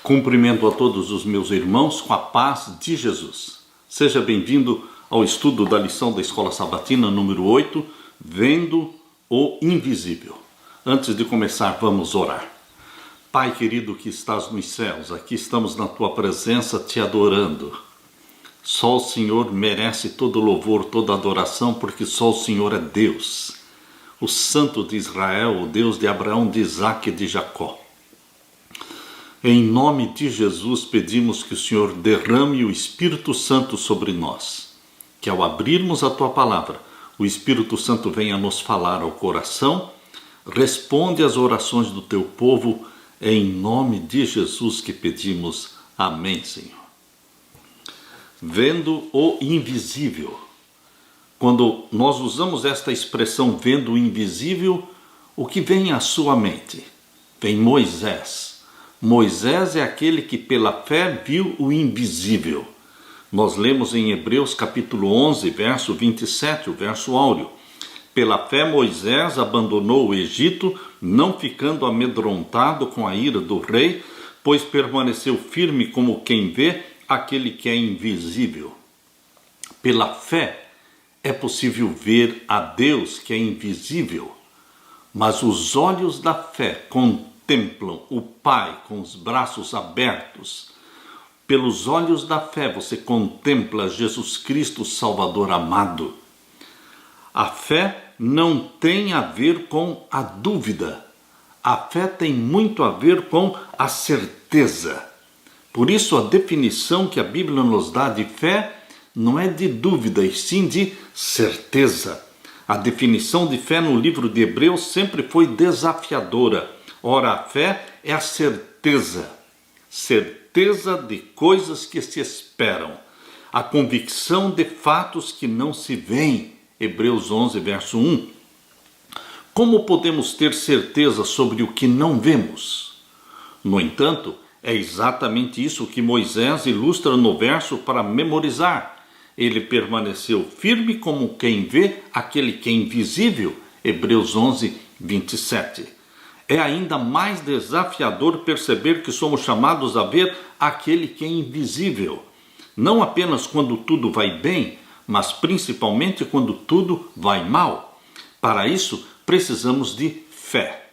Cumprimento a todos os meus irmãos com a paz de Jesus. Seja bem-vindo ao estudo da lição da Escola Sabatina número 8, Vendo o Invisível. Antes de começar, vamos orar. Pai querido que estás nos céus, aqui estamos na tua presença te adorando. Só o Senhor merece todo louvor, toda adoração, porque só o Senhor é Deus. O Santo de Israel, o Deus de Abraão, de Isaque e de Jacó. Em nome de Jesus pedimos que o Senhor derrame o Espírito Santo sobre nós. Que ao abrirmos a tua palavra, o Espírito Santo venha nos falar ao coração. Responde às orações do teu povo, em nome de Jesus que pedimos. Amém, Senhor. Vendo o invisível. Quando nós usamos esta expressão vendo o invisível, o que vem à sua mente? Vem Moisés. Moisés é aquele que pela fé viu o invisível. Nós lemos em Hebreus capítulo 11, verso 27, o verso áureo. Pela fé Moisés abandonou o Egito, não ficando amedrontado com a ira do rei, pois permaneceu firme como quem vê aquele que é invisível. Pela fé é possível ver a Deus que é invisível, mas os olhos da fé contemplam o Pai com os braços abertos. Pelos olhos da fé você contempla Jesus Cristo, Salvador amado. A fé não tem a ver com a dúvida. A fé tem muito a ver com a certeza. Por isso a definição que a Bíblia nos dá de fé não é de dúvida, e sim de certeza. A definição de fé no livro de Hebreus sempre foi desafiadora. Ora, a fé é a certeza de coisas que se esperam, a convicção de fatos que não se veem. Hebreus 11, verso 1. Como podemos ter certeza sobre o que não vemos? No entanto, é exatamente isso que Moisés ilustra no verso para memorizar. Ele permaneceu firme como quem vê aquele que é invisível. Hebreus 11, 27. É ainda mais desafiador perceber que somos chamados a ver aquele que é invisível. Não apenas quando tudo vai bem, mas principalmente quando tudo vai mal. Para isso, precisamos de fé.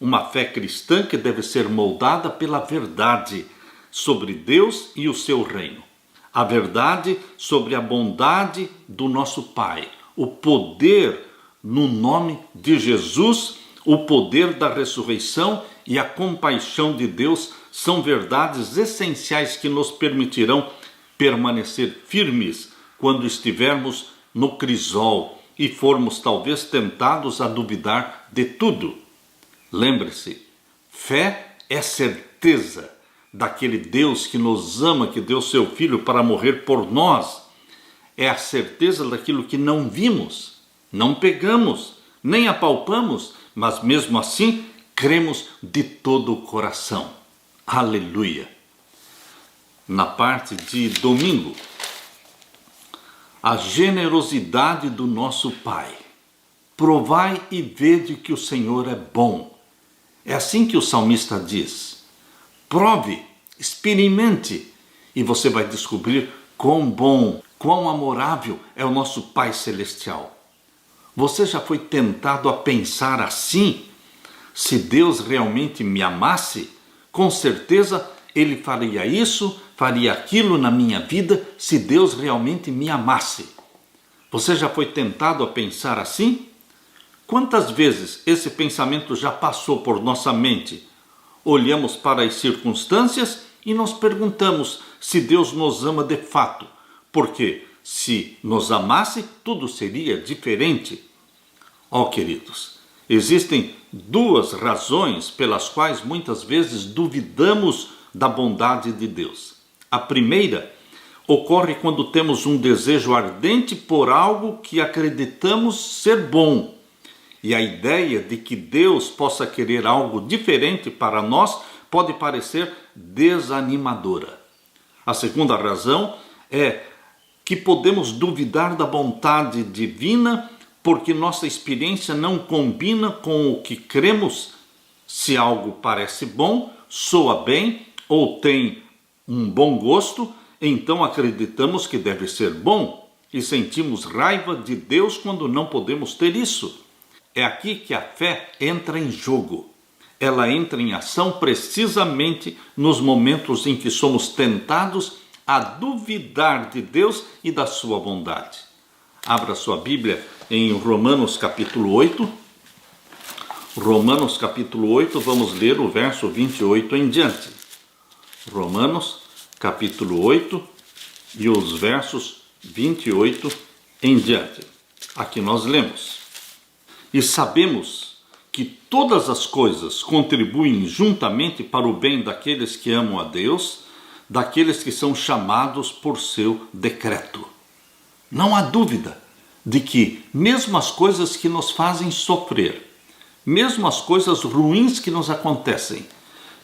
Uma fé cristã que deve ser moldada pela verdade sobre Deus e o seu reino. A verdade sobre a bondade do nosso Pai. O poder no nome de Jesus, o poder da ressurreição e a compaixão de Deus são verdades essenciais que nos permitirão permanecer firmes quando estivermos no crisol e formos talvez tentados a duvidar de tudo. Lembre-se, fé é certeza daquele Deus que nos ama, que deu seu Filho para morrer por nós. É a certeza daquilo que não vimos, não pegamos, nem apalpamos, mas mesmo assim cremos de todo o coração. Aleluia! Na parte de domingo, a generosidade do nosso Pai. Provai e vede que o Senhor é bom. É assim que o salmista diz. Prove, experimente, e você vai descobrir quão bom, quão amorável é o nosso Pai Celestial. Você já foi tentado a pensar assim? Se Deus realmente me amasse, com certeza Ele faria isso, faria aquilo na minha vida, se Deus realmente me amasse. Você já foi tentado a pensar assim? Quantas vezes esse pensamento já passou por nossa mente? Olhamos para as circunstâncias e nos perguntamos se Deus nos ama de fato, porque se nos amasse, tudo seria diferente. Ó, queridos, existem duas razões pelas quais muitas vezes duvidamos da bondade de Deus. A primeira ocorre quando temos um desejo ardente por algo que acreditamos ser bom. E a ideia de que Deus possa querer algo diferente para nós pode parecer desanimadora. A segunda razão é que podemos duvidar da vontade divina porque nossa experiência não combina com o que cremos. Se algo parece bom, soa bem, ou tem um bom gosto, então acreditamos que deve ser bom e sentimos raiva de Deus quando não podemos ter isso. É aqui que a fé entra em jogo. Ela entra em ação precisamente nos momentos em que somos tentados a duvidar de Deus e da sua bondade. Abra sua Bíblia em Romanos capítulo 8. Romanos capítulo 8, vamos ler o verso 28 em diante. Romanos capítulo 8 e os versos 28 em diante. Aqui nós lemos: E sabemos que todas as coisas contribuem juntamente para o bem daqueles que amam a Deus, daqueles que são chamados por seu decreto. Não há dúvida de que mesmo as coisas que nos fazem sofrer, mesmo as coisas ruins que nos acontecem,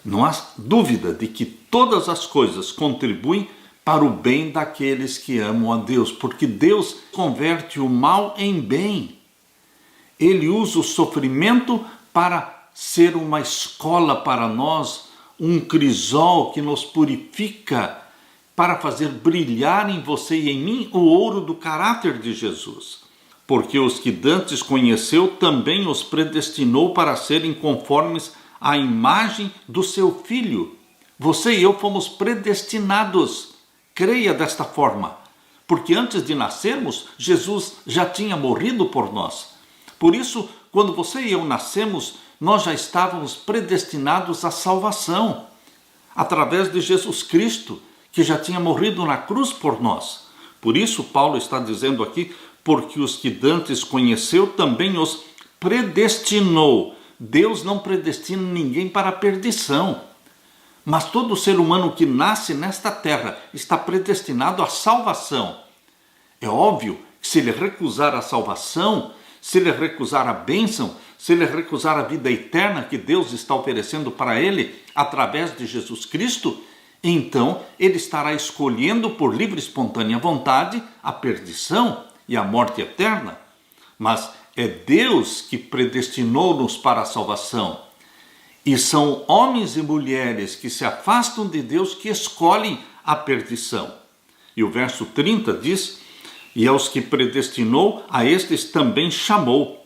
não há dúvida de que todas as coisas contribuem para o bem daqueles que amam a Deus, porque Deus converte o mal em bem. Ele usa o sofrimento para ser uma escola para nós, um crisol que nos purifica, para fazer brilhar em você e em mim o ouro do caráter de Jesus. Porque os que dantes conheceu também os predestinou para serem conformes à imagem do seu Filho. Você e eu fomos predestinados. Creia desta forma, porque antes de nascermos, Jesus já tinha morrido por nós. Por isso, quando você e eu nascemos, nós já estávamos predestinados à salvação, através de Jesus Cristo, que já tinha morrido na cruz por nós. Por isso, Paulo está dizendo aqui, porque os que dantes conheceu, também os predestinou. Deus não predestina ninguém para a perdição. Mas todo ser humano que nasce nesta terra está predestinado à salvação. É óbvio que se ele recusar a salvação, se ele recusar a bênção, se ele recusar a vida eterna que Deus está oferecendo para ele através de Jesus Cristo, então ele estará escolhendo por livre e espontânea vontade a perdição e a morte eterna. Mas é Deus que predestinou-nos para a salvação. E são homens e mulheres que se afastam de Deus que escolhem a perdição. E o verso 30 diz: E aos que predestinou, a estes também chamou.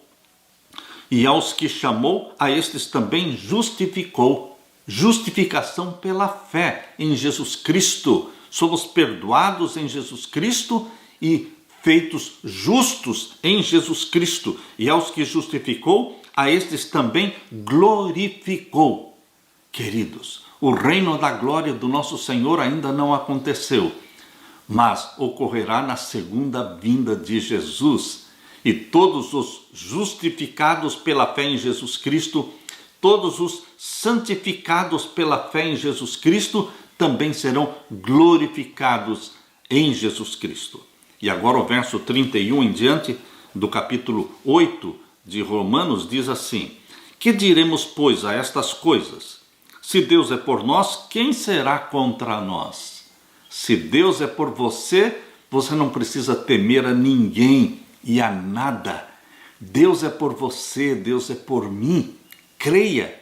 E aos que chamou, a estes também justificou. Justificação pela fé em Jesus Cristo. Somos perdoados em Jesus Cristo e feitos justos em Jesus Cristo. E aos que justificou, a estes também glorificou. Queridos, o reino da glória do nosso Senhor ainda não aconteceu, mas ocorrerá na segunda vinda de Jesus. E todos os justificados pela fé em Jesus Cristo, todos os santificados pela fé em Jesus Cristo, também serão glorificados em Jesus Cristo. E agora o verso 31 em diante do capítulo 8 de Romanos diz assim: Que diremos, pois, a estas coisas? Se Deus é por nós, quem será contra nós? Se Deus é por você, você não precisa temer a ninguém e a nada. Deus é por você, Deus é por mim. Creia.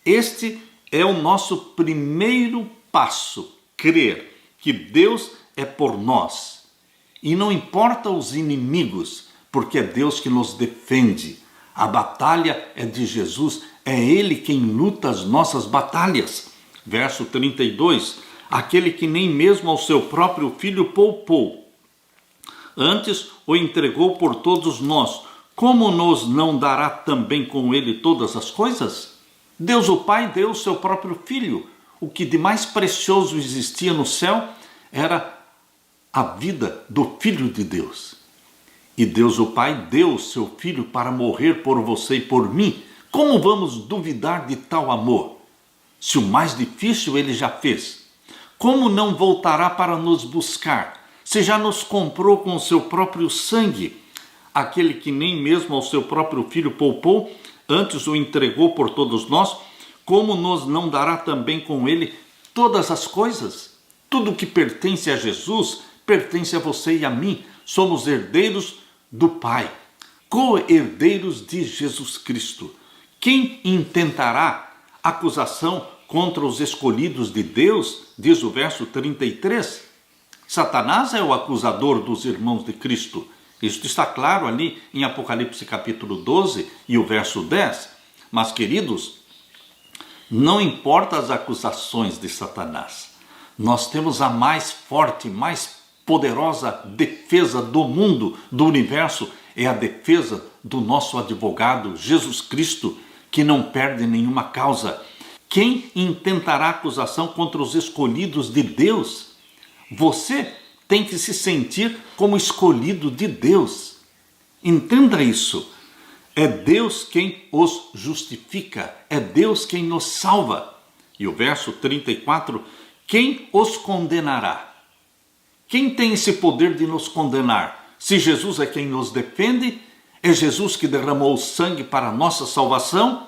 Este é o nosso primeiro passo, crer que Deus é por nós. E não importa os inimigos, porque é Deus que nos defende. A batalha é de Jesus, é Ele quem luta as nossas batalhas. Verso 32, aquele que nem mesmo ao seu próprio Filho poupou, antes o entregou por todos nós, como nos não dará também com Ele todas as coisas? Deus o Pai deu o seu próprio Filho. O que de mais precioso existia no céu era a vida do Filho de Deus. E Deus o Pai deu o seu Filho para morrer por você e por mim. Como vamos duvidar de tal amor? Se o mais difícil Ele já fez, como não voltará para nos buscar? Se já nos comprou com o seu próprio sangue, aquele que nem mesmo ao seu próprio Filho poupou, antes o entregou por todos nós, como nos não dará também com Ele todas as coisas? Tudo que pertence a Jesus pertence a você e a mim. Somos herdeiros do Pai, co-herdeiros de Jesus Cristo. Quem intentará acusação contra os escolhidos de Deus, diz o verso 33. Satanás é o acusador dos irmãos de Cristo. Isso está claro ali em Apocalipse capítulo 12 e o verso 10. Mas, queridos, não importa as acusações de Satanás. Nós temos a mais forte, mais poderosa defesa do mundo, do universo. É a defesa do nosso advogado, Jesus Cristo, que não perde nenhuma causa. Quem intentará acusação contra os escolhidos de Deus? Você tem que se sentir como escolhido de Deus. Entenda isso. É Deus quem os justifica. É Deus quem nos salva. E o verso 34, quem os condenará? Quem tem esse poder de nos condenar? Se Jesus é quem nos defende, é Jesus que derramou o sangue para a nossa salvação,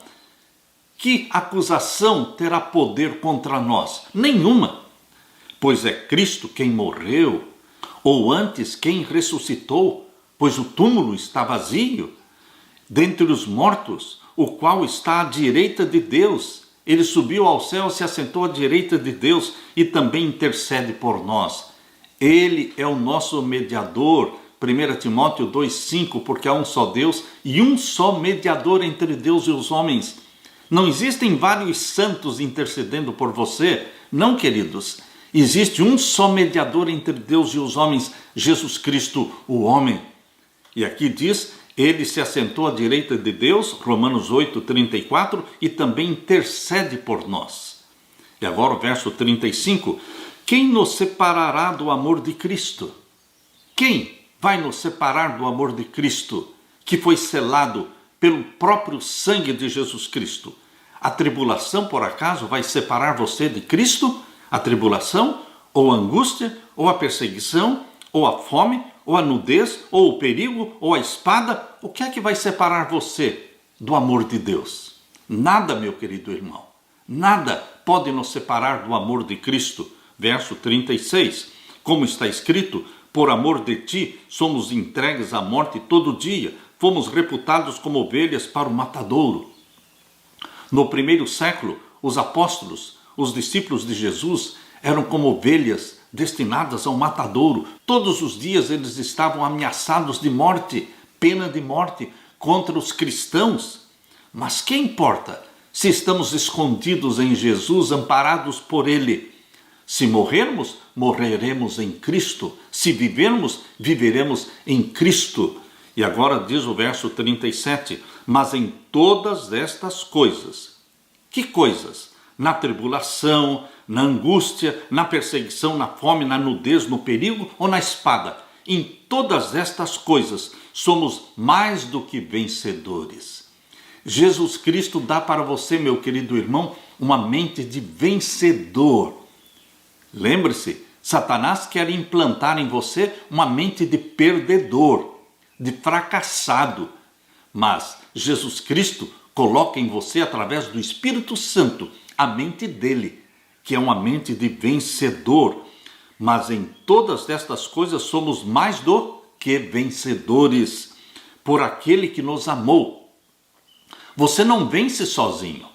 que acusação terá poder contra nós? Nenhuma. Pois é Cristo quem morreu, ou antes quem ressuscitou, pois o túmulo está vazio, dentre os mortos, o qual está à direita de Deus. Ele subiu ao céu e se assentou à direita de Deus e também intercede por nós. Ele é o nosso mediador, 1 Timóteo 2,5, porque há um só Deus e um só mediador entre Deus e os homens. Não existem vários santos intercedendo por você, não, queridos. Existe um só mediador entre Deus e os homens, Jesus Cristo, o homem. E aqui diz, ele se assentou à direita de Deus, Romanos 8,34, e também intercede por nós. E agora o verso 35, quem nos separará do amor de Cristo? Quem vai nos separar do amor de Cristo, que foi selado pelo próprio sangue de Jesus Cristo? A tribulação, por acaso, vai separar você de Cristo? A tribulação, ou a angústia, ou a perseguição, ou a fome, ou a nudez, ou o perigo, ou a espada? O que é que vai separar você do amor de Deus? Nada, meu querido irmão. Nada pode nos separar do amor de Cristo. Verso 36. Como está escrito, por amor de ti somos entregues à morte todo dia. Fomos reputados como ovelhas para o matadouro. No primeiro século, os apóstolos, os discípulos de Jesus, eram como ovelhas destinadas ao matadouro. Todos os dias eles estavam ameaçados de morte, pena de morte, contra os cristãos. Mas que importa se estamos escondidos em Jesus, amparados por Ele? Se morrermos, morreremos em Cristo. Se vivermos, viveremos em Cristo. E agora diz o verso 37, mas em todas estas coisas. Que coisas? Na tribulação, na angústia, na perseguição, na fome, na nudez, no perigo ou na espada? Em todas estas coisas somos mais do que vencedores. Jesus Cristo dá para você, meu querido irmão, uma mente de vencedor. Lembre-se, Satanás quer implantar em você uma mente de perdedor, de fracassado. Mas Jesus Cristo coloca em você, através do Espírito Santo, a mente dele, que é uma mente de vencedor. Mas em todas estas coisas somos mais do que vencedores, por aquele que nos amou. Você não vence sozinho.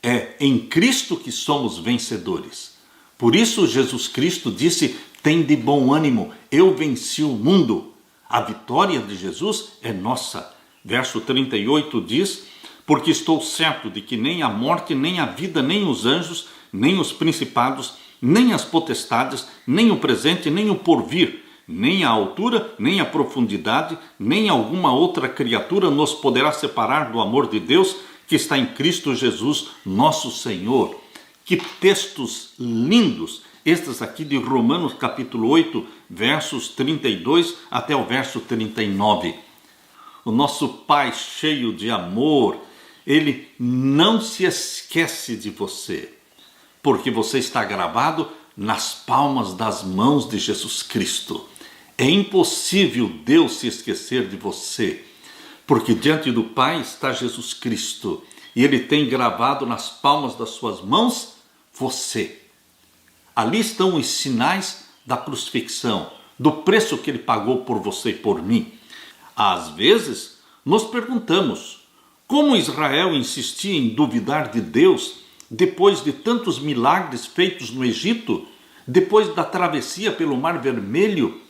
É em Cristo que somos vencedores. Por isso Jesus Cristo disse, tem de bom ânimo, eu venci o mundo. A vitória de Jesus é nossa. Verso 38 diz, porque estou certo de que nem a morte, nem a vida, nem os anjos, nem os principados, nem as potestades, nem o presente, nem o porvir, nem a altura, nem a profundidade, nem alguma outra criatura nos poderá separar do amor de Deus que está em Cristo Jesus, nosso Senhor. Que textos lindos, estes aqui de Romanos capítulo 8, versos 32 até o verso 39. O nosso Pai cheio de amor, Ele não se esquece de você, porque você está gravado nas palmas das mãos de Jesus Cristo. É impossível Deus se esquecer de você, porque diante do Pai está Jesus Cristo, e Ele tem gravado nas palmas das suas mãos você. Ali estão os sinais da crucifixão, do preço que Ele pagou por você e por mim. Às vezes, nos perguntamos, como Israel insistia em duvidar de Deus, depois de tantos milagres feitos no Egito, depois da travessia pelo Mar Vermelho,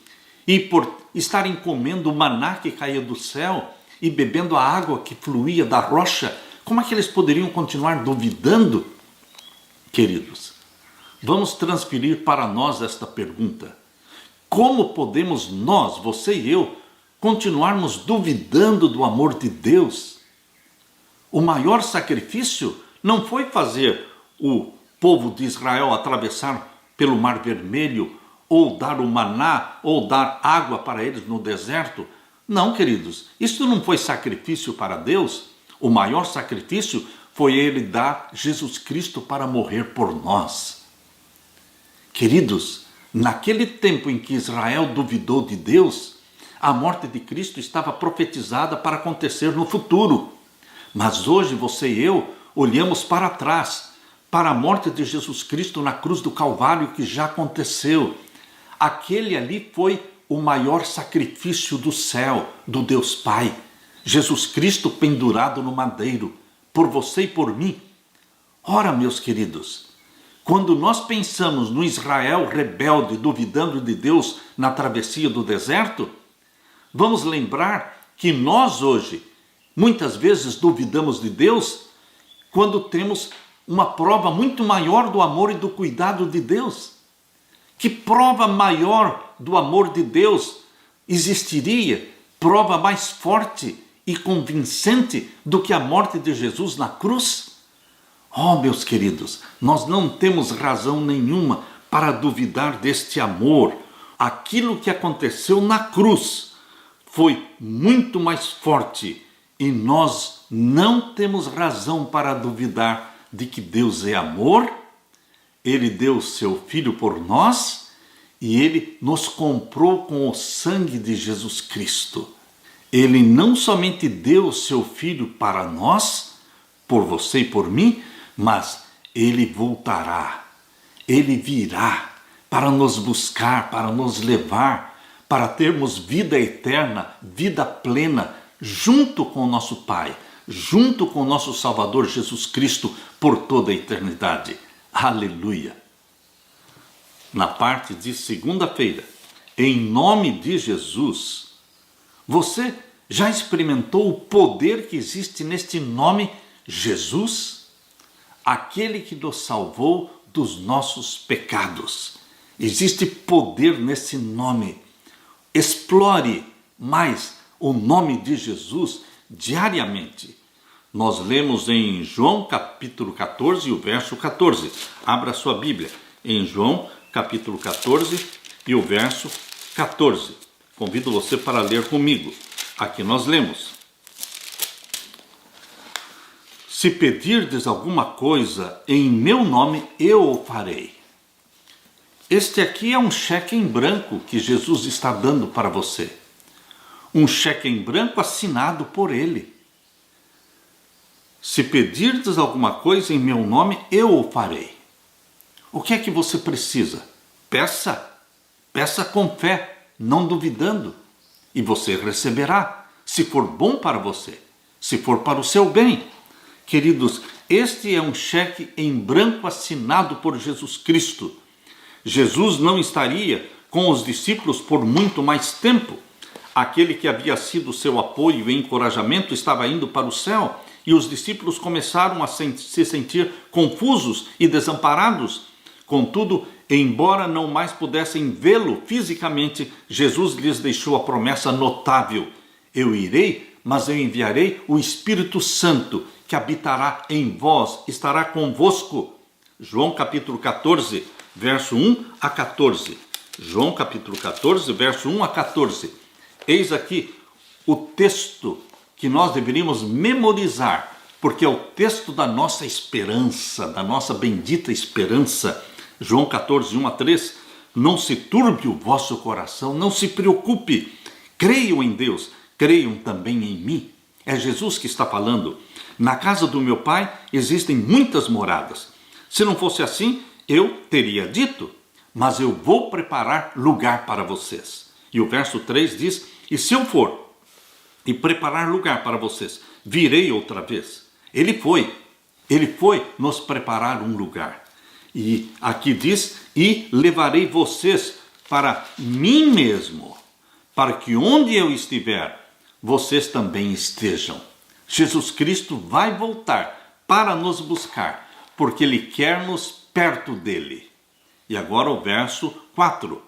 e por estarem comendo o maná que caía do céu e bebendo a água que fluía da rocha, como é que eles poderiam continuar duvidando? Queridos, vamos transferir para nós esta pergunta. Como podemos nós, você e eu, continuarmos duvidando do amor de Deus? O maior sacrifício não foi fazer o povo de Israel atravessar pelo Mar Vermelho, ou dar o maná, ou dar água para eles no deserto. Não, queridos, isso não foi sacrifício para Deus. O maior sacrifício foi ele dar Jesus Cristo para morrer por nós. Queridos, naquele tempo em que Israel duvidou de Deus, a morte de Cristo estava profetizada para acontecer no futuro. Mas hoje você e eu olhamos para trás, para a morte de Jesus Cristo na cruz do Calvário, que já aconteceu. Aquele ali foi o maior sacrifício do céu, do Deus Pai. Jesus Cristo pendurado no madeiro, por você e por mim. Ora, meus queridos, quando nós pensamos no Israel rebelde, duvidando de Deus na travessia do deserto, vamos lembrar que nós hoje, muitas vezes duvidamos de Deus quando temos uma prova muito maior do amor e do cuidado de Deus. Que prova maior do amor de Deus existiria? Prova mais forte e convincente do que a morte de Jesus na cruz? Oh, meus queridos, nós não temos razão nenhuma para duvidar deste amor. Aquilo que aconteceu na cruz foi muito mais forte e nós não temos razão para duvidar de que Deus é amor. Ele deu seu Filho por nós e Ele nos comprou com o sangue de Jesus Cristo. Ele não somente deu o seu Filho para nós, por você e por mim, mas Ele voltará, Ele virá para nos buscar, para nos levar, para termos vida eterna, vida plena, junto com o nosso Pai, junto com o nosso Salvador Jesus Cristo, por toda a eternidade. Aleluia! Na parte de segunda-feira, em nome de Jesus, você já experimentou o poder que existe neste nome Jesus? Aquele que nos salvou dos nossos pecados. Existe poder nesse nome. Explore mais o nome de Jesus diariamente. Nós lemos em João capítulo 14 e o verso 14. Abra sua Bíblia em João capítulo 14 e o verso 14. Convido você para ler comigo. Aqui nós lemos: se pedirdes alguma coisa em meu nome, eu o farei. Este aqui é um cheque em branco que Jesus está dando para você. Um cheque em branco assinado por Ele. Se pedirdes alguma coisa em meu nome, eu o farei. O que é que você precisa? Peça. Peça com fé, não duvidando. E você receberá, se for bom para você, se for para o seu bem. Queridos, este é um cheque em branco assinado por Jesus Cristo. Jesus não estaria com os discípulos por muito mais tempo. Aquele que havia sido seu apoio e encorajamento estava indo para o céu e os discípulos começaram a se sentir confusos e desamparados. Contudo, embora não mais pudessem vê-lo fisicamente, Jesus lhes deixou a promessa notável: eu irei, mas eu enviarei o Espírito Santo, que habitará em vós, estará convosco. João capítulo 14, verso 1 a 14. João capítulo 14, verso 1 a 14. Eis aqui o texto que nós deveríamos memorizar, porque é o texto da nossa esperança, da nossa bendita esperança. João 14, 1 a 3. Não se turbe o vosso coração, não se preocupe. Creiam em Deus, creiam também em mim. É Jesus que está falando. Na casa do meu Pai existem muitas moradas. Se não fosse assim, eu teria dito, mas eu vou preparar lugar para vocês. E o verso 3 diz: e se eu for e preparar lugar para vocês, virei outra vez. Ele foi, Ele foi nos preparar um lugar. E aqui diz, e levarei vocês para mim mesmo, para que onde eu estiver, vocês também estejam. Jesus Cristo vai voltar para nos buscar, porque Ele quer nos perto dele. E agora o verso 4.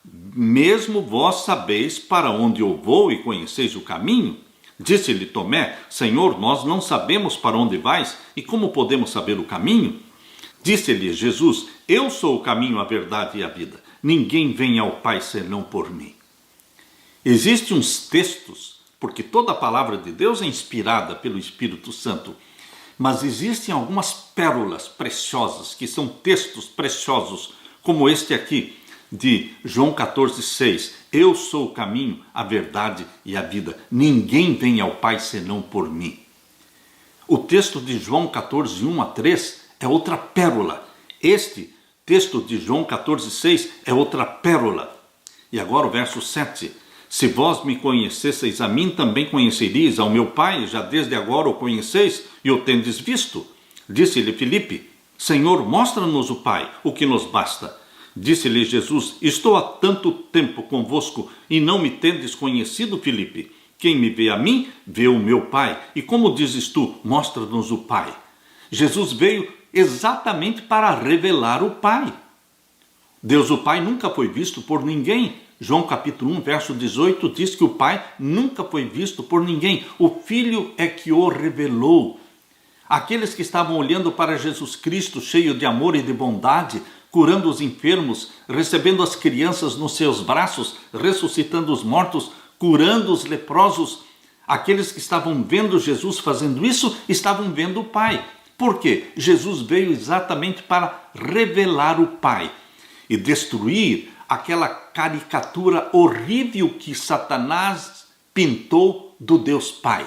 Mesmo vós sabeis para onde eu vou e conheceis o caminho? Disse-lhe Tomé, Senhor, nós não sabemos para onde vais, e como podemos saber o caminho? Disse-lhe Jesus, eu sou o caminho, a verdade e a vida. Ninguém vem ao Pai senão por mim. Existem uns textos, porque toda a palavra de Deus é inspirada pelo Espírito Santo, mas existem algumas pérolas preciosas, que são textos preciosos, como este aqui, de João 14,6. Eu sou o caminho, a verdade e a vida. Ninguém vem ao Pai senão por mim. O texto de João 14, 1 a 3 é outra pérola. Este texto de João 14,6 é outra pérola. E agora o verso 7. Se vós me conhecesseis a mim, também conheceríeis ao meu Pai, já desde agora o conheceis e o tendes visto. Disse-lhe Filipe, Senhor, mostra-nos o Pai, o que nos basta. Disse-lhe Jesus, estou há tanto tempo convosco e não me tendes conhecido, Filipe. Quem me vê a mim, vê o meu Pai. E como dizes tu, mostra-nos o Pai. Jesus veio exatamente para revelar o Pai. Deus o Pai nunca foi visto por ninguém. João capítulo 1, verso 18 diz que o Pai nunca foi visto por ninguém. O Filho é que o revelou. Aqueles que estavam olhando para Jesus Cristo, cheio de amor e de bondade, curando os enfermos, recebendo as crianças nos seus braços, ressuscitando os mortos, curando os leprosos, aqueles que estavam vendo Jesus fazendo isso, estavam vendo o Pai. Por quê? Jesus veio exatamente para revelar o Pai e destruir aquela caricatura horrível que Satanás pintou do Deus Pai.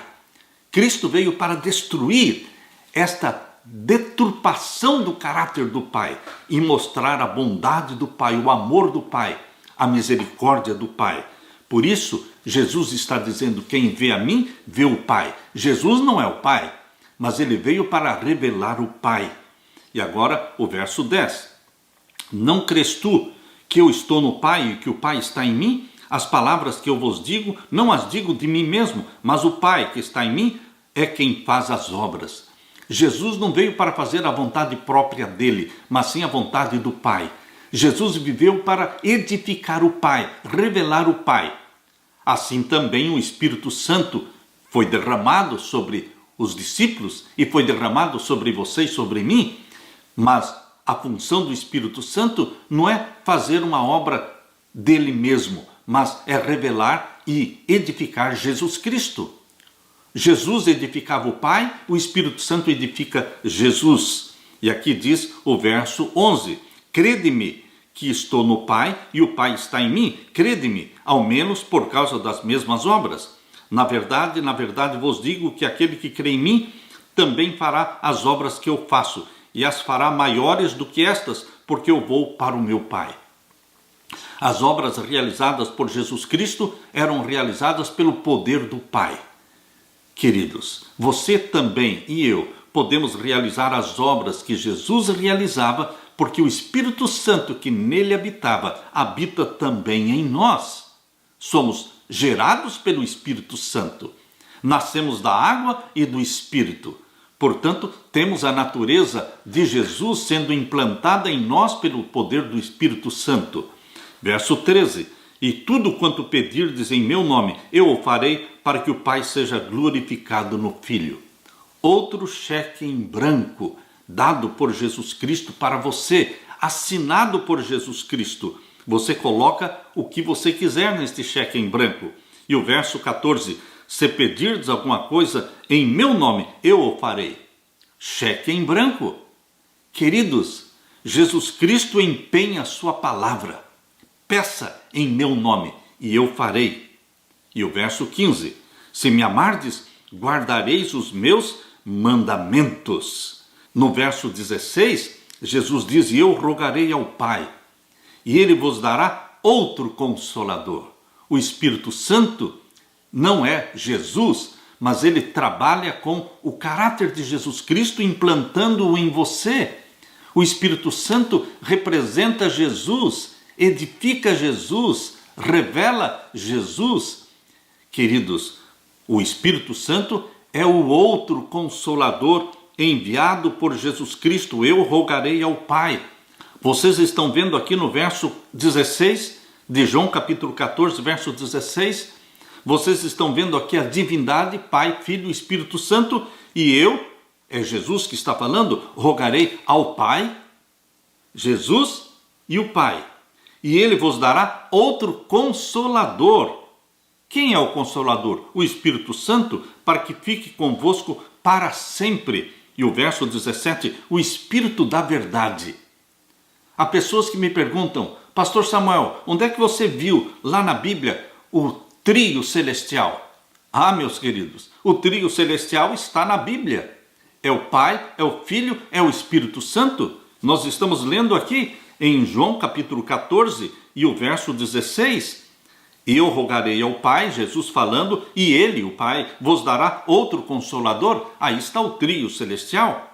Cristo veio para destruir esta deturpação do caráter do Pai e mostrar a bondade do Pai, o amor do Pai, a misericórdia do Pai. Por isso, Jesus está dizendo, quem vê a mim, vê o Pai. Jesus não é o Pai, mas ele veio para revelar o Pai. E agora o verso 10. Não crês tu que eu estou no Pai e que o Pai está em mim? As palavras que eu vos digo, não as digo de mim mesmo, mas o Pai que está em mim é quem faz as obras. Jesus não veio para fazer a vontade própria dele, mas sim a vontade do Pai. Jesus viveu para edificar o Pai, revelar o Pai. Assim também o Espírito Santo foi derramado sobre os discípulos e foi derramado sobre vocês, sobre mim, mas a função do Espírito Santo não é fazer uma obra dele mesmo, mas é revelar e edificar Jesus Cristo. Jesus edificava o Pai, o Espírito Santo edifica Jesus. E aqui diz o verso 11, crede-me que estou no Pai e o Pai está em mim, crede-me, ao menos por causa das mesmas obras. Na verdade vos digo que aquele que crê em mim também fará as obras que eu faço, e as fará maiores do que estas, porque eu vou para o meu Pai. As obras realizadas por Jesus Cristo eram realizadas pelo poder do Pai. Queridos, você também e eu podemos realizar as obras que Jesus realizava, porque o Espírito Santo que nele habitava, habita também em nós. Somos gerados pelo Espírito Santo. Nascemos da água e do Espírito. Portanto, temos a natureza de Jesus sendo implantada em nós pelo poder do Espírito Santo. Verso 13. E tudo quanto pedirdes em meu nome, eu o farei para que o Pai seja glorificado no Filho. Outro cheque em branco, dado por Jesus Cristo para você, assinado por Jesus Cristo. Você coloca o que você quiser neste cheque em branco. E o verso 14, se pedirdes alguma coisa em meu nome, eu o farei. Cheque em branco. Queridos, Jesus Cristo empenha a sua palavra. Peça em meu nome e eu farei. E o verso 15, se me amardes, guardareis os meus mandamentos. No verso 16, Jesus diz, e eu rogarei ao Pai, e ele vos dará outro Consolador. O Espírito Santo não é Jesus, mas ele trabalha com o caráter de Jesus Cristo, implantando-o em você. O Espírito Santo representa Jesus, edifica Jesus, revela Jesus. Queridos, o Espírito Santo é o outro Consolador enviado por Jesus Cristo. Eu rogarei ao Pai. Vocês estão vendo aqui no verso 16 de João capítulo 14, verso 16. Vocês estão vendo aqui a divindade, Pai, Filho e Espírito Santo. E eu, é Jesus que está falando, rogarei ao Pai, Jesus e o Pai. E ele vos dará outro Consolador. Quem é o Consolador? O Espírito Santo, para que fique convosco para sempre. E o verso 17, o Espírito da verdade. Há pessoas que me perguntam, Pastor Samuel, onde é que você viu lá na Bíblia o trio celestial? Ah, meus queridos, o trio celestial está na Bíblia. É o Pai, é o Filho, é o Espírito Santo. Nós estamos lendo aqui em João capítulo 14 e o verso 16. Eu rogarei ao Pai, Jesus falando, e ele, o Pai, vos dará outro Consolador. Aí está o trio celestial.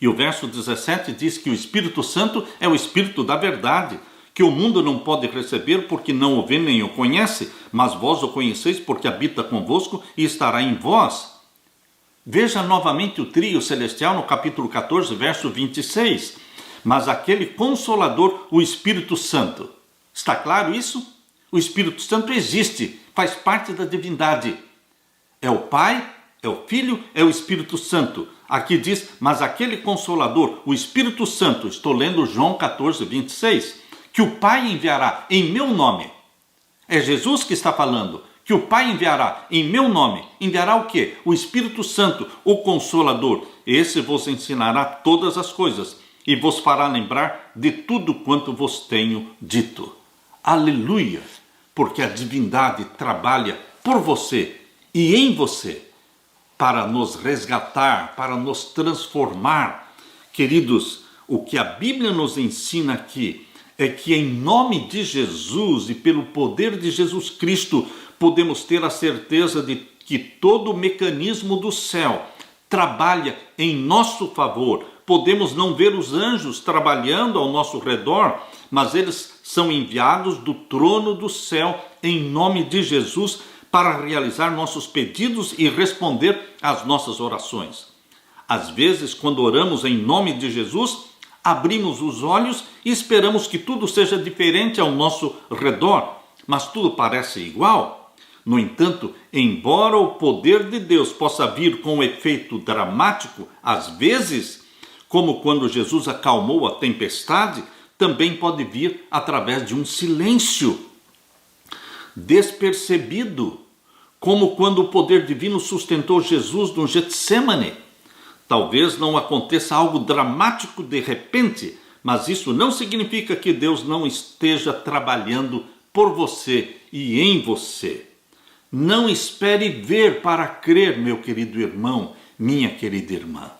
E o verso 17 diz que o Espírito Santo é o Espírito da verdade, que o mundo não pode receber porque não o vê nem o conhece, mas vós o conheceis porque habita convosco e estará em vós. Veja novamente o trio celestial no capítulo 14, verso 26. Mas aquele Consolador, o Espírito Santo. Está claro isso? O Espírito Santo existe, faz parte da divindade. É o Pai, é o Filho, é o Espírito Santo. Aqui diz, mas aquele Consolador, o Espírito Santo, estou lendo João 14, 26, que o Pai enviará em meu nome. É Jesus que está falando, que o Pai enviará em meu nome. Enviará o quê? O Espírito Santo, o Consolador. Esse vos ensinará todas as coisas e vos fará lembrar de tudo quanto vos tenho dito. Aleluia! Porque a divindade trabalha por você e em você para nos resgatar, para nos transformar. Queridos, o que a Bíblia nos ensina aqui é que em nome de Jesus e pelo poder de Jesus Cristo podemos ter a certeza de que todo o mecanismo do céu trabalha em nosso favor. Podemos não ver os anjos trabalhando ao nosso redor, mas eles são enviados do trono do céu em nome de Jesus para realizar nossos pedidos e responder às nossas orações. Às vezes, quando oramos em nome de Jesus, abrimos os olhos e esperamos que tudo seja diferente ao nosso redor, mas tudo parece igual. No entanto, embora o poder de Deus possa vir com um efeito dramático, às vezes, como quando Jesus acalmou a tempestade, também pode vir através de um silêncio despercebido, como quando o poder divino sustentou Jesus no Getsêmani. Talvez não aconteça algo dramático de repente, mas isso não significa que Deus não esteja trabalhando por você e em você. Não espere ver para crer, meu querido irmão, minha querida irmã.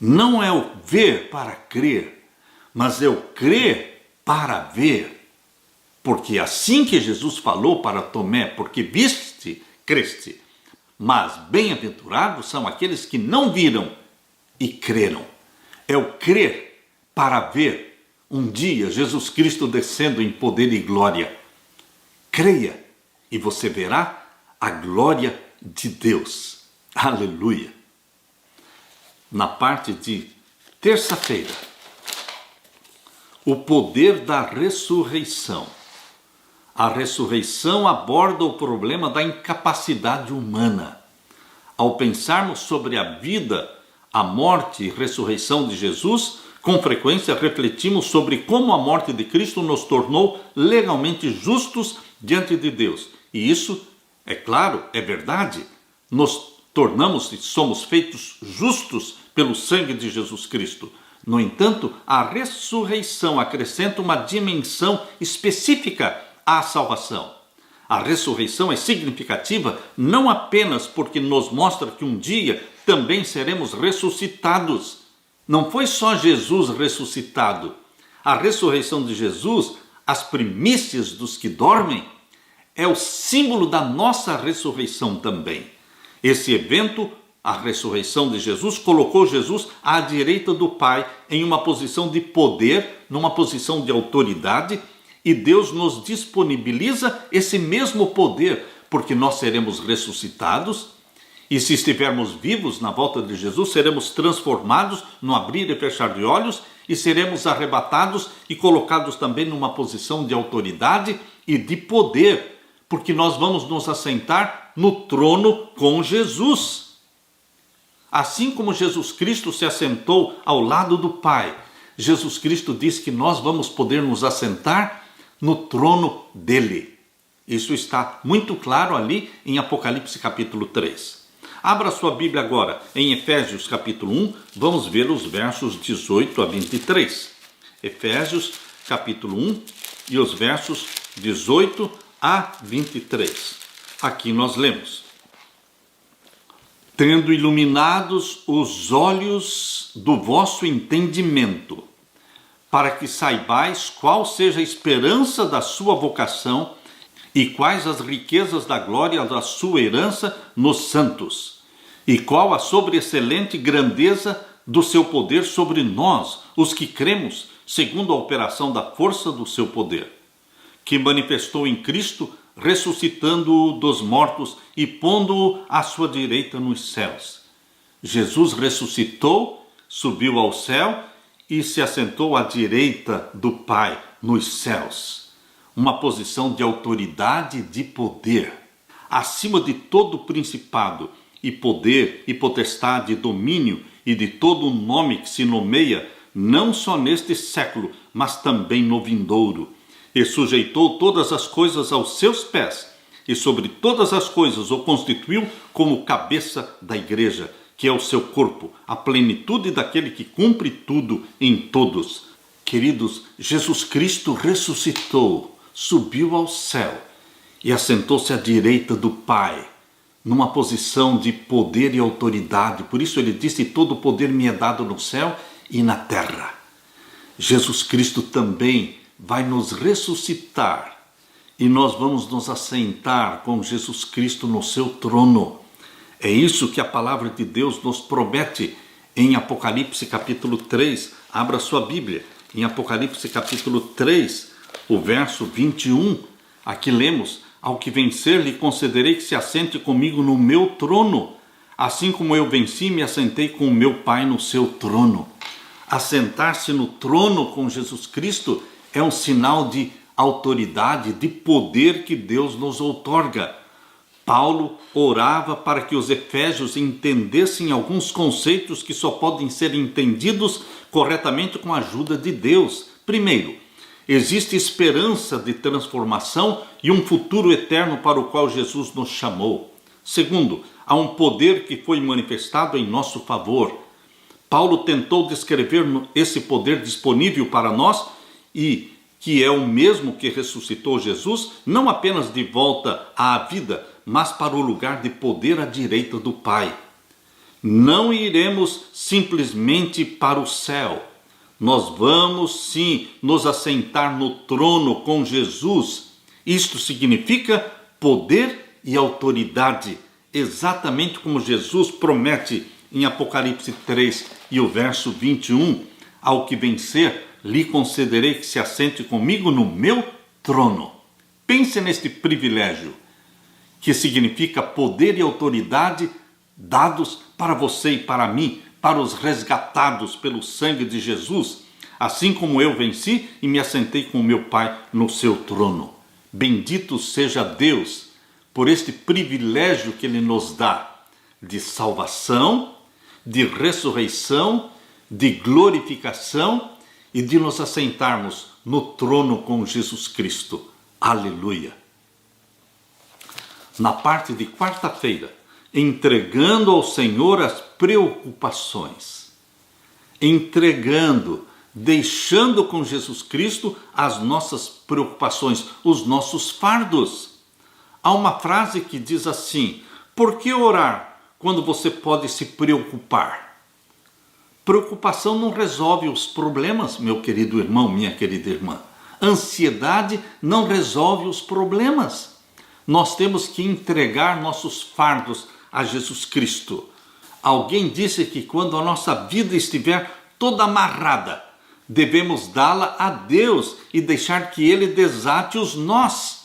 Não é o ver para crer, mas é o crer para ver. Porque assim que Jesus falou para Tomé, porque viste, creste. Mas bem-aventurados são aqueles que não viram e creram. É o crer para ver um dia Jesus Cristo descendo em poder e glória. Creia e você verá a glória de Deus. Aleluia! Na parte de terça-feira, o poder da ressurreição. A ressurreição aborda o problema da incapacidade humana. Ao pensarmos sobre a vida, a morte e ressurreição de Jesus, com frequência refletimos sobre como a morte de Cristo nos tornou legalmente justos diante de Deus. E isso, é claro, é verdade. Nos tornamos e somos feitos justos pelo sangue de Jesus Cristo. No entanto, a ressurreição acrescenta uma dimensão específica à salvação. A ressurreição é significativa não apenas porque nos mostra que um dia também seremos ressuscitados. Não foi só Jesus ressuscitado. A ressurreição de Jesus, as primícias dos que dormem, é o símbolo da nossa ressurreição também. Esse evento, a ressurreição de Jesus, colocou Jesus à direita do Pai, em uma posição de poder, numa posição de autoridade, e Deus nos disponibiliza esse mesmo poder, porque nós seremos ressuscitados, e se estivermos vivos na volta de Jesus, seremos transformados no abrir e fechar de olhos, e seremos arrebatados e colocados também numa posição de autoridade e de poder, porque nós vamos nos assentar no trono com Jesus. Assim como Jesus Cristo se assentou ao lado do Pai, Jesus Cristo diz que nós vamos poder nos assentar no trono dele. Isso está muito claro ali em Apocalipse capítulo 3. Abra sua Bíblia agora em Efésios capítulo 1, vamos ver os versos 18 a 23. Efésios capítulo 1 e os versos 18 a 23. Aqui nós lemos: tendo iluminados os olhos do vosso entendimento, para que saibais qual seja a esperança da sua vocação e quais as riquezas da glória da sua herança nos santos, e qual a sobreexcelente grandeza do seu poder sobre nós, os que cremos, segundo a operação da força do seu poder, que manifestou em Cristo, ressuscitando-o dos mortos e pondo-o à sua direita nos céus. Jesus ressuscitou, subiu ao céu e se assentou à direita do Pai nos céus. Uma posição de autoridade e de poder, acima de todo principado e poder e potestade e domínio e de todo o nome que se nomeia, não só neste século, mas também no vindouro. E sujeitou todas as coisas aos seus pés, e sobre todas as coisas o constituiu como cabeça da igreja, que é o seu corpo, a plenitude daquele que cumpre tudo em todos. Queridos, Jesus Cristo ressuscitou, subiu ao céu e assentou-se à direita do Pai, numa posição de poder e autoridade. Por isso ele disse: todo o poder me é dado no céu e na terra. Jesus Cristo também vai nos ressuscitar e nós vamos nos assentar com Jesus Cristo no seu trono. É isso que a palavra de Deus nos promete em Apocalipse capítulo 3. Abra sua Bíblia em Apocalipse capítulo 3, o verso 21. Aqui lemos: ao que vencer lhe concederei que se assente comigo no meu trono, assim como eu venci e me assentei com o meu Pai no seu trono. Assentar-se no trono com Jesus Cristo é um sinal de autoridade, de poder que Deus nos outorga. Paulo orava para que os efésios entendessem alguns conceitos que só podem ser entendidos corretamente com a ajuda de Deus. Primeiro, existe esperança de transformação e um futuro eterno para o qual Jesus nos chamou. Segundo, há um poder que foi manifestado em nosso favor. Paulo tentou descrever esse poder disponível para nós e que é o mesmo que ressuscitou Jesus, não apenas de volta à vida, mas para o lugar de poder à direita do Pai. Não iremos simplesmente para o céu. Nós vamos sim nos assentar no trono com Jesus. Isto significa poder e autoridade, exatamente como Jesus promete em Apocalipse 3 e o verso 21, ao que vencer, lhe concederei que se assente comigo no meu trono. Pense neste privilégio, que significa poder e autoridade dados para você e para mim, para os resgatados pelo sangue de Jesus, assim como eu venci e me assentei com o meu Pai no seu trono. Bendito seja Deus por este privilégio que Ele nos dá de salvação, de ressurreição, de glorificação e de nos assentarmos no trono com Jesus Cristo. Aleluia! Na parte de quarta-feira, entregando ao Senhor as preocupações, deixando com Jesus Cristo as nossas preocupações, os nossos fardos. Há uma frase que diz assim: por que orar quando você pode se preocupar? Preocupação não resolve os problemas, meu querido irmão, minha querida irmã. Ansiedade não resolve os problemas. Nós temos que entregar nossos fardos a Jesus Cristo. Alguém disse que quando a nossa vida estiver toda amarrada, devemos dá-la a Deus e deixar que Ele desate os nós.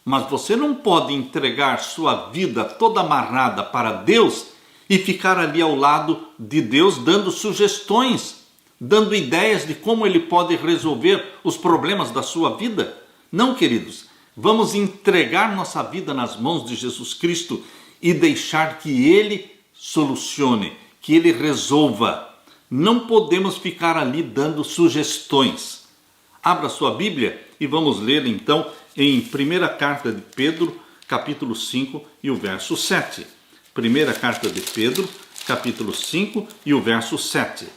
Mas você não pode entregar sua vida toda amarrada para Deus e ficar ali ao lado de Deus dando sugestões, dando ideias de como Ele pode resolver os problemas da sua vida. Não, queridos, vamos entregar nossa vida nas mãos de Jesus Cristo e deixar que Ele solucione, que Ele resolva. Não podemos ficar ali dando sugestões. Abra sua Bíblia e vamos ler então em 1ª carta de Pedro, capítulo 5 e o verso 7. 1ª carta de Pedro, capítulo 5 e o verso 7.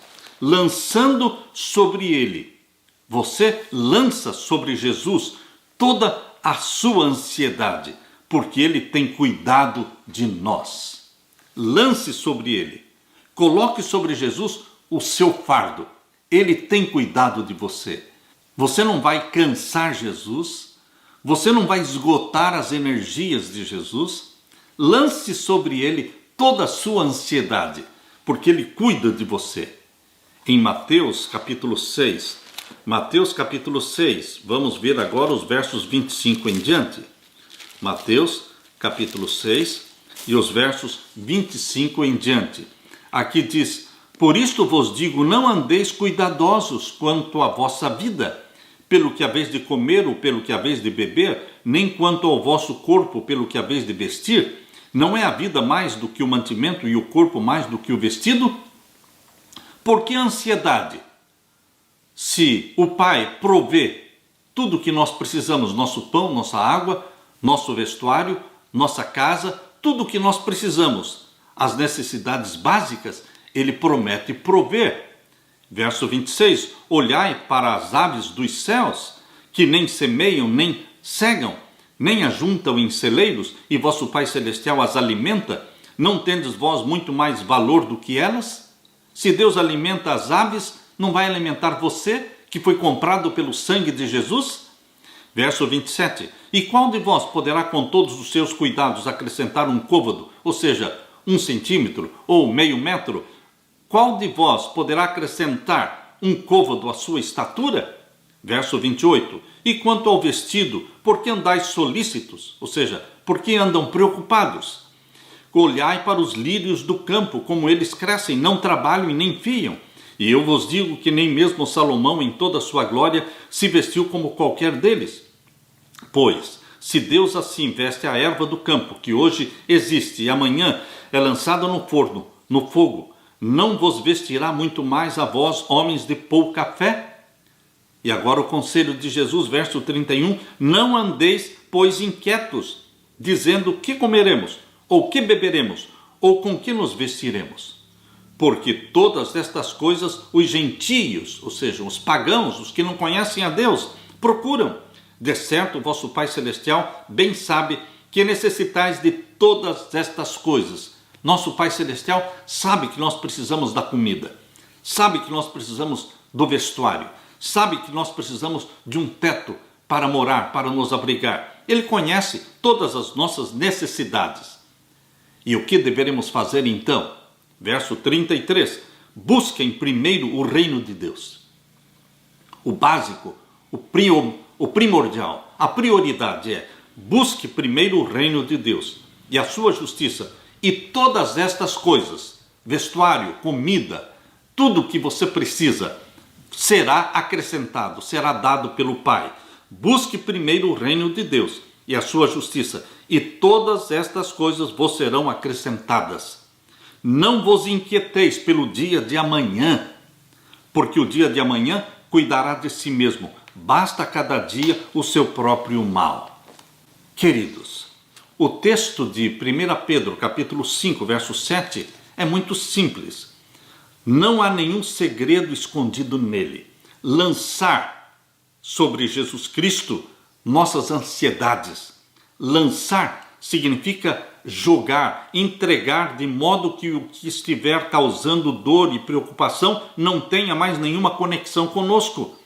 Lançando sobre Ele, você lança sobre Jesus toda a sua ansiedade, porque Ele tem cuidado de nós. Lance sobre Ele, coloque sobre Jesus o seu fardo. Ele tem cuidado de você. Você não vai cansar Jesus, você não vai esgotar as energias de Jesus. Lance sobre Ele toda a sua ansiedade, porque Ele cuida de você. Em Mateus capítulo 6, vamos ver agora os versos 25 em diante. Mateus capítulo 6 e os versos 25 em diante. Aqui diz: por isto vos digo, não andeis cuidadosos quanto à vossa vida, pelo que haveis de comer ou pelo que haveis de beber, nem quanto ao vosso corpo, pelo que haveis de vestir. Não é a vida mais do que o mantimento e o corpo mais do que o vestido? Por que ansiedade? Se o Pai provê tudo o que nós precisamos, nosso pão, nossa água, nosso vestuário, nossa casa, tudo o que nós precisamos, as necessidades básicas, Ele promete prover. Verso 26, olhai para as aves dos céus, que nem semeiam, nem cegam, nem ajuntam em celeiros, e vosso Pai Celestial as alimenta. Não tendes vós muito mais valor do que elas? Se Deus alimenta as aves, não vai alimentar você, que foi comprado pelo sangue de Jesus? Verso 27, e qual de vós poderá com todos os seus cuidados acrescentar um côvado, ou seja, 1 centímetro ou meio metro? Qual de vós poderá acrescentar um côvado à sua estatura? Verso 28, e quanto ao vestido, por que andais solícitos? Ou seja, por que andam preocupados? Olhai para os lírios do campo, como eles crescem, não trabalham e nem fiam. E eu vos digo que nem mesmo Salomão, em toda a sua glória, se vestiu como qualquer deles. Pois, se Deus assim veste a erva do campo, que hoje existe e amanhã é lançada no forno, no fogo, não vos vestirá muito mais a vós, homens de pouca fé? E agora o conselho de Jesus, verso 31, não andeis, pois, inquietos, dizendo: que comeremos, ou que beberemos, ou com que nos vestiremos? Porque todas estas coisas os gentios, ou seja, os pagãos, os que não conhecem a Deus, procuram. De certo, o vosso Pai Celestial bem sabe que necessitais de todas estas coisas. Nosso Pai Celestial sabe que nós precisamos da comida, sabe que nós precisamos do vestuário, sabe que nós precisamos de um teto para morar, para nos abrigar. Ele conhece todas as nossas necessidades. E o que deveremos fazer então? Verso 33, busquem primeiro o reino de Deus. O básico, o primordial, a prioridade é: busque primeiro o reino de Deus e a sua justiça, e todas estas coisas, vestuário, comida, tudo que você precisa, será acrescentado, será dado pelo Pai. Busque primeiro o reino de Deus e a sua justiça, e todas estas coisas vos serão acrescentadas. Não vos inquieteis pelo dia de amanhã, porque o dia de amanhã cuidará de si mesmo. Basta cada dia o seu próprio mal. Queridos, o texto de 1 Pedro, capítulo 5, verso 7, é muito simples. Não há nenhum segredo escondido nele. Lançar sobre Jesus Cristo nossas ansiedades. Lançar significa jogar, entregar, de modo que o que estiver causando dor e preocupação não tenha mais nenhuma conexão conosco.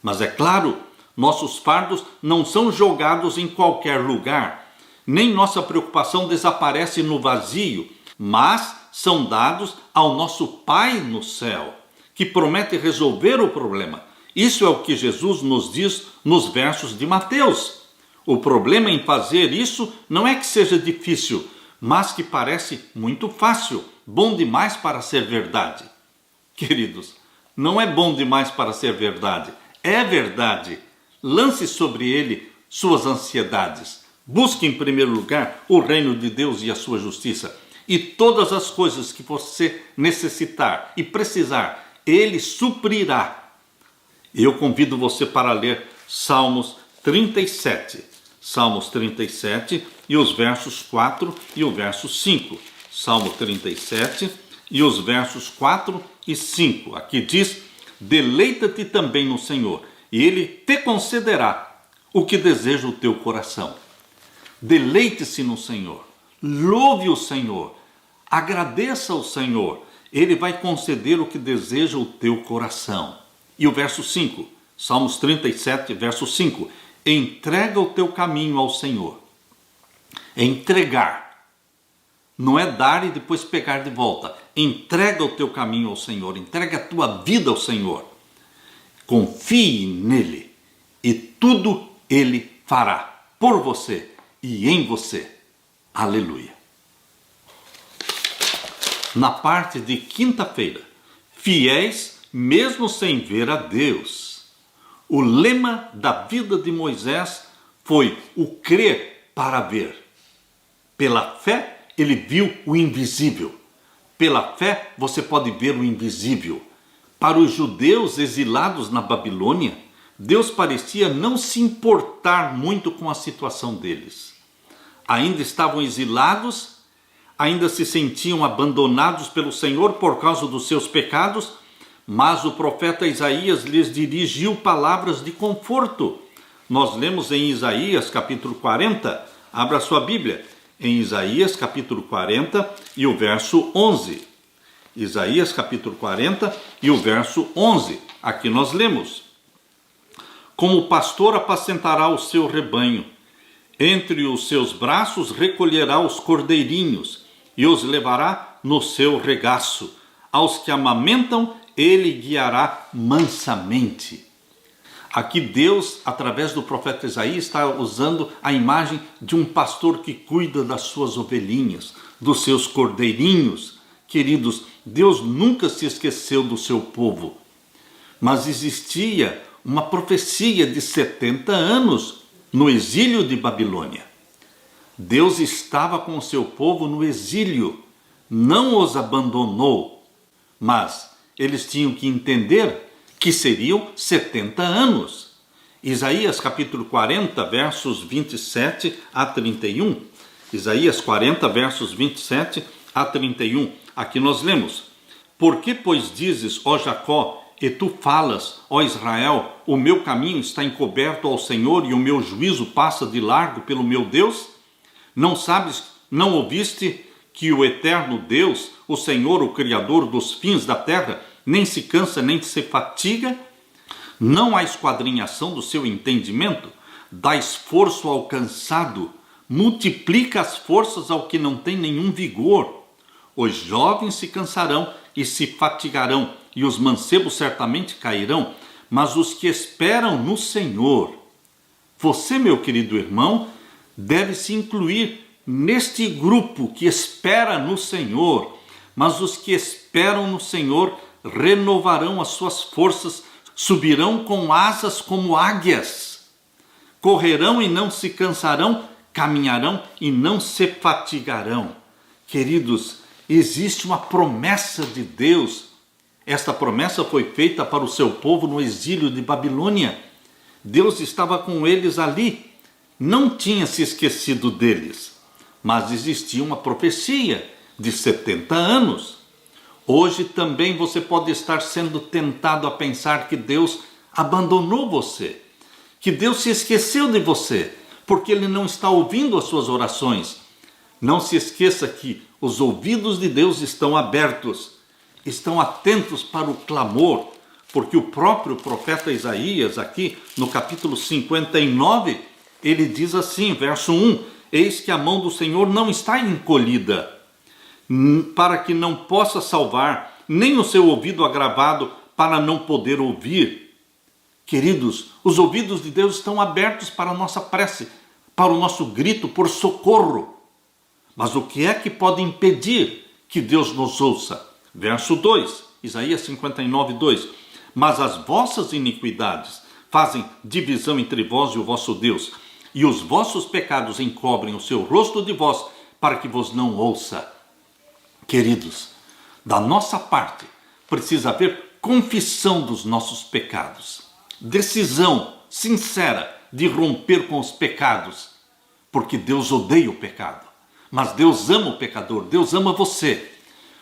Mas é claro, nossos fardos não são jogados em qualquer lugar. nem nossa preocupação desaparece no vazio, mas são dados ao nosso Pai no céu, que promete resolver o problema. Isso é o que Jesus nos diz nos versos de Mateus. O problema em fazer isso não é que seja difícil, mas que parece muito fácil, bom demais para ser verdade. Queridos, não é bom demais para ser verdade, é verdade. Lance sobre ele suas ansiedades. Busque em primeiro lugar o reino de Deus e a sua justiça. E todas as coisas que você necessitar e precisar, ele suprirá. Eu convido você para ler Salmos 37. Salmos 37 e os versos 4 e o verso 5. Salmo 37 e os versos 4 e 5. Aqui diz: deleita-te também no Senhor, e ele te concederá o que deseja o teu coração. Deleite-se no Senhor, louve o Senhor, agradeça ao Senhor, ele vai conceder o que deseja o teu coração. E o verso 5, Salmos 37, verso 5, entrega o teu caminho ao Senhor. Entregar, não é dar e depois pegar de volta. Entrega o teu caminho ao Senhor, entrega a tua vida ao Senhor. Confie nele e tudo ele fará por você e em você. Aleluia. Na parte de quinta-feira, fiéis mesmo sem ver a Deus. O lema da vida de Moisés foi o crer para ver. Pela fé, ele viu o invisível. Pela fé, você pode ver o invisível. Para os judeus exilados na Babilônia, Deus parecia não se importar muito com a situação deles. Ainda estavam exilados, ainda se sentiam abandonados pelo Senhor por causa dos seus pecados, mas o profeta Isaías lhes dirigiu palavras de conforto. Nós lemos em Isaías capítulo 40, abra sua Bíblia, em Isaías capítulo 40 e o verso 11. Isaías capítulo 40 e o verso 11, aqui nós lemos: como o pastor apacentará o seu rebanho, entre os seus braços recolherá os cordeirinhos e os levará no seu regaço. Aos que amamentam, ele guiará mansamente. Aqui Deus, através do profeta Isaías, está usando a imagem de um pastor que cuida das suas ovelhinhas, dos seus cordeirinhos. Queridos, Deus nunca se esqueceu do seu povo, mas existia uma profecia de 70 anos no exílio de Babilônia. Deus estava com o seu povo no exílio, não os abandonou, mas eles tinham que entender que seriam 70 anos. Isaías capítulo 40, versos 27 a 31. Isaías 40, versos 27 a 31. Aqui nós lemos: por que, pois, dizes, ó Jacó, e tu falas, ó Israel, o meu caminho está encoberto ao Senhor e o meu juízo passa de largo pelo meu Deus? Não sabes, não ouviste que o eterno Deus, o Senhor, o Criador dos fins da terra, nem se cansa nem se fatiga? Não há esquadrinhação do seu entendimento? Dá esforço ao cansado, multiplica as forças ao que não tem nenhum vigor. Os jovens se cansarão e se fatigarão, e os mancebos certamente cairão, mas os que esperam no Senhor. Você, meu querido irmão, deve se incluir neste grupo que espera no Senhor, mas os que esperam no Senhor renovarão as suas forças, subirão com asas como águias, correrão e não se cansarão, caminharão e não se fatigarão. Queridos, existe uma promessa de Deus. Esta promessa foi feita para o seu povo no exílio de Babilônia. Deus estava com eles ali, não tinha se esquecido deles, mas existia uma profecia de 70 anos. Hoje também você pode estar sendo tentado a pensar que Deus abandonou você, que Deus se esqueceu de você, porque Ele não está ouvindo as suas orações. Não se esqueça que os ouvidos de Deus estão abertos, estão atentos para o clamor, porque o próprio profeta Isaías, aqui no capítulo 59, ele diz assim, verso 1, eis que a mão do Senhor não está encolhida, para que não possa salvar, nem o seu ouvido agravado, para não poder ouvir. Queridos, os ouvidos de Deus estão abertos para a nossa prece, para o nosso grito por socorro. Mas o que é que pode impedir que Deus nos ouça? Verso 2, Isaías 59, 2. Mas as vossas iniquidades fazem divisão entre vós e o vosso Deus, e os vossos pecados encobrem o seu rosto de vós, para que vos não ouça. Queridos, da nossa parte, precisa haver confissão dos nossos pecados, decisão sincera de romper com os pecados, porque Deus odeia o pecado, mas Deus ama o pecador, Deus ama você,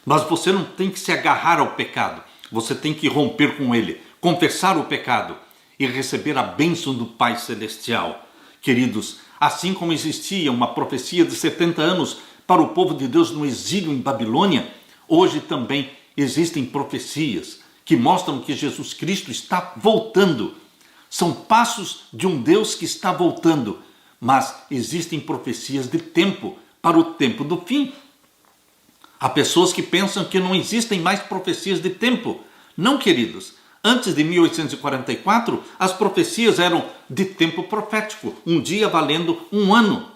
mas você não tem que se agarrar ao pecado, você tem que romper com ele, confessar o pecado e receber a bênção do Pai Celestial. Queridos, assim como existia uma profecia de 70 anos para o povo de Deus no exílio em Babilônia, hoje também existem profecias que mostram que Jesus Cristo está voltando. São passos de um Deus que está voltando, mas existem profecias de tempo, para o tempo do fim. Há pessoas que pensam que não existem mais profecias de tempo. Não, queridos. Antes de 1844, as profecias eram de tempo profético, um dia valendo um ano.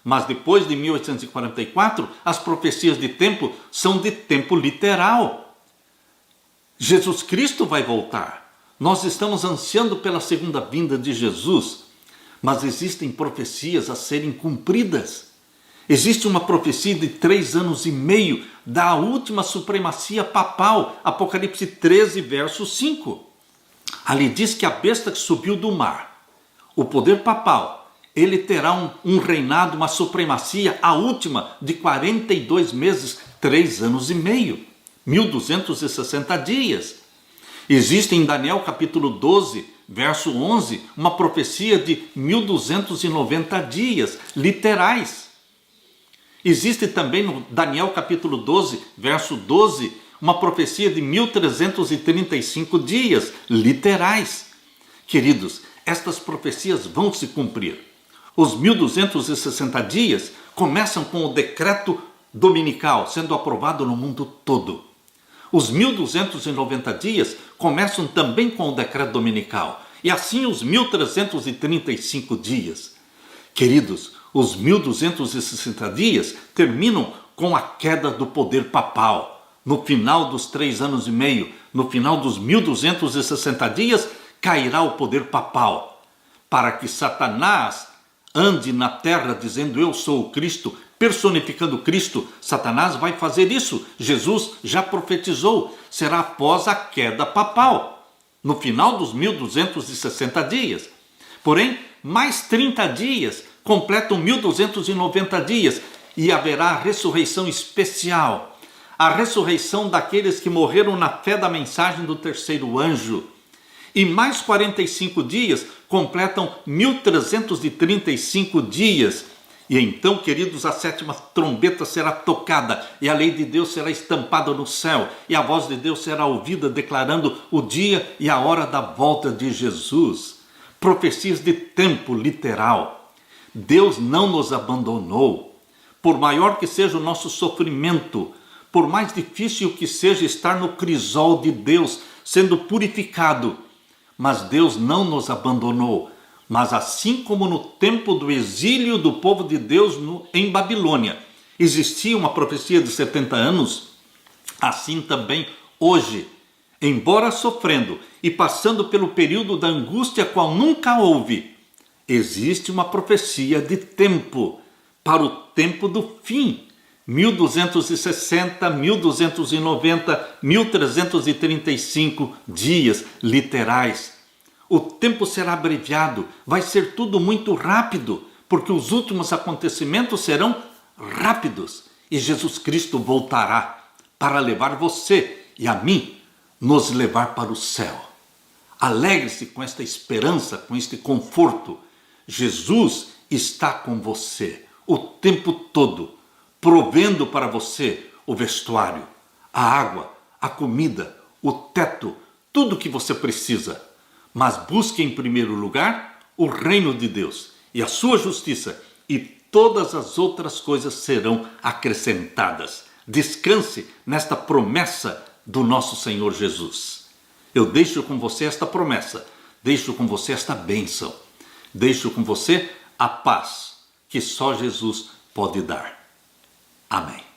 Mas depois de 1844, as profecias de tempo são de tempo literal. Jesus Cristo vai voltar. Nós estamos ansiando pela segunda vinda de Jesus, mas existem profecias a serem cumpridas. Existe uma profecia de 3 anos e meio da última supremacia papal, Apocalipse 13, verso 5. Ali diz que a besta que subiu do mar, o poder papal, ele terá um reinado, uma supremacia, a última, de 42 meses, 3 anos e meio, 1260 dias. Existe em Daniel capítulo 12, verso 11, uma profecia de 1290 dias, literais. Existe também no Daniel capítulo 12, verso 12, uma profecia de 1335 dias, literais. Queridos, estas profecias vão se cumprir. Os 1260 dias começam com o decreto dominical sendo aprovado no mundo todo. Os 1290 dias começam também com o decreto dominical. E assim os 1335 dias. Queridos, os 1260 dias terminam com a queda do poder papal. No final dos 3 anos e meio, no final dos 1260 dias, cairá o poder papal. Para que Satanás ande na terra dizendo eu sou o Cristo, personificando Cristo, Satanás vai fazer isso. Jesus já profetizou, será após a queda papal, no final dos 1260 dias. Porém, mais 30 dias completam 1290 dias e haverá a ressurreição especial, a ressurreição daqueles que morreram na fé da mensagem do terceiro anjo. E mais 45 dias completam 1335 dias. E então, queridos, a 7ª trombeta será tocada e a lei de Deus será estampada no céu e a voz de Deus será ouvida declarando o dia e a hora da volta de Jesus. Profecias de tempo literal. Deus não nos abandonou. Por maior que seja o nosso sofrimento, por mais difícil que seja estar no crisol de Deus, sendo purificado, mas Deus não nos abandonou. Mas assim como no tempo do exílio do povo de Deus em Babilônia, existia uma profecia de 70 anos, assim também hoje, embora sofrendo e passando pelo período da angústia qual nunca houve, existe uma profecia de tempo, para o tempo do fim, 1260, 1290, 1335 dias literais. O tempo será abreviado, vai ser tudo muito rápido, porque os últimos acontecimentos serão rápidos e Jesus Cristo voltará para levar você e a mim, nos levar para o céu. Alegre-se com esta esperança, com este conforto. Jesus está com você o tempo todo, provendo para você o vestuário, a água, a comida, o teto, tudo que você precisa. Mas busque em primeiro lugar o reino de Deus e a sua justiça, e todas as outras coisas serão acrescentadas. Descanse nesta promessa do nosso Senhor Jesus. Eu deixo com você esta promessa, deixo com você esta bênção, deixo com você a paz que só Jesus pode dar. Amém.